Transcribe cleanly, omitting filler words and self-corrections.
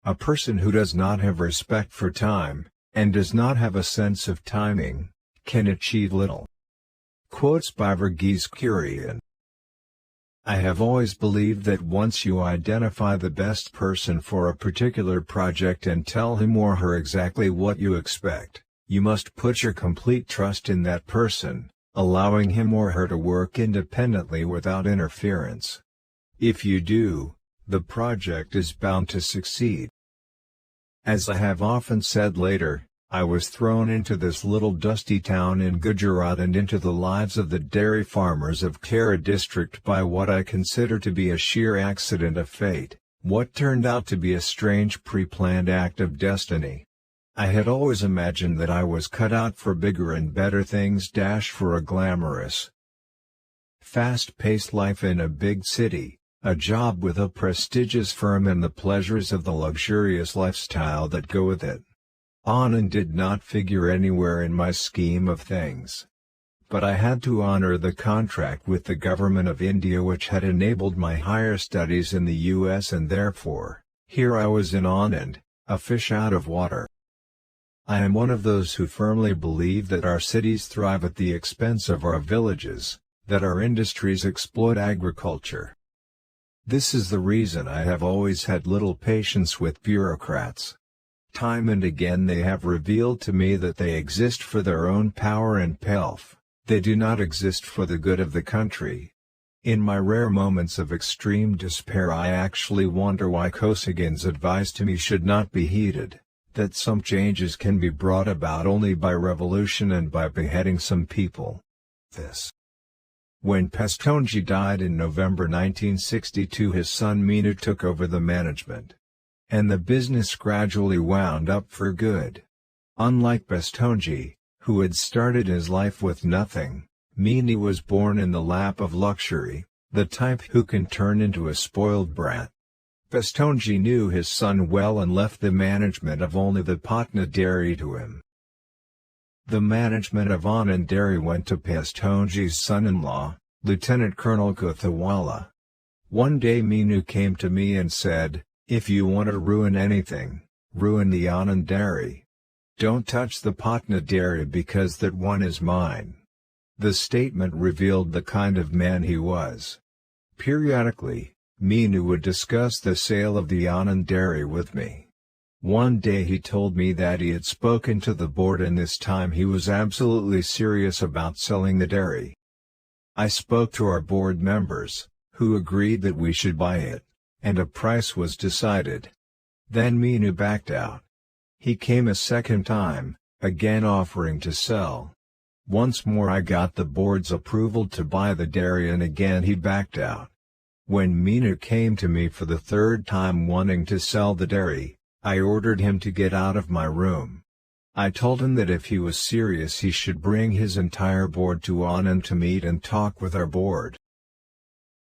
A person who does not have respect for time, and does not have a sense of timing, can achieve little. Quotes by Verghese Kurien. I have always believed that once you identify the best person for a particular project and tell him or her exactly what you expect, you must put your complete trust in that person, allowing him or her to work independently without interference. If you do, the project is bound to succeed. As I have often said later, I was thrown into this little dusty town in Gujarat and into the lives of the dairy farmers of Khera district by what I consider to be a sheer accident of fate, what turned out to be a strange pre-planned act of destiny. I had always imagined that I was cut out for bigger and better things. For a glamorous, fast-paced life in a big city, a job with a prestigious firm and the pleasures of the luxurious lifestyle that go with it. Anand did not figure anywhere in my scheme of things. But I had to honor the contract with the government of India which had enabled my higher studies in the US, and therefore, here I was in Anand, a fish out of water. I am one of those who firmly believe that our cities thrive at the expense of our villages, that our industries exploit agriculture. This is the reason I have always had little patience with bureaucrats. Time and again they have revealed to me that they exist for their own power and pelf, they do not exist for the good of the country. In my rare moments of extreme despair I actually wonder why Kosygin's advice to me should not be heeded, that some changes can be brought about only by revolution and by beheading some people. When Pestonji died in November 1962, his son Meenu took over the management. And the business gradually wound up for good. Unlike Pestonji, who had started his life with nothing, Meenu was born in the lap of luxury, the type who can turn into a spoiled brat. Pestonji knew his son well and left the management of only the Patna dairy to him. The management of Anand Dairy went to Pestonji's son-in-law, Lieutenant Colonel Kothawala. One day Meenu came to me and said, "If you want to ruin anything, ruin the Anand Dairy. Don't touch the Patna Dairy because that one is mine." The statement revealed the kind of man he was. Periodically, Meenu would discuss the sale of the Anand Dairy with me. One day he told me that he had spoken to the board and this time he was absolutely serious about selling the dairy. I spoke to our board members, who agreed that we should buy it, and a price was decided. Then Meenu backed out. He came a second time, again offering to sell. Once more I got the board's approval to buy the dairy and again he backed out. When Meenu came to me for the third time wanting to sell the dairy, I ordered him to get out of my room. I told him that if he was serious he should bring his entire board to Anand to meet and talk with our board.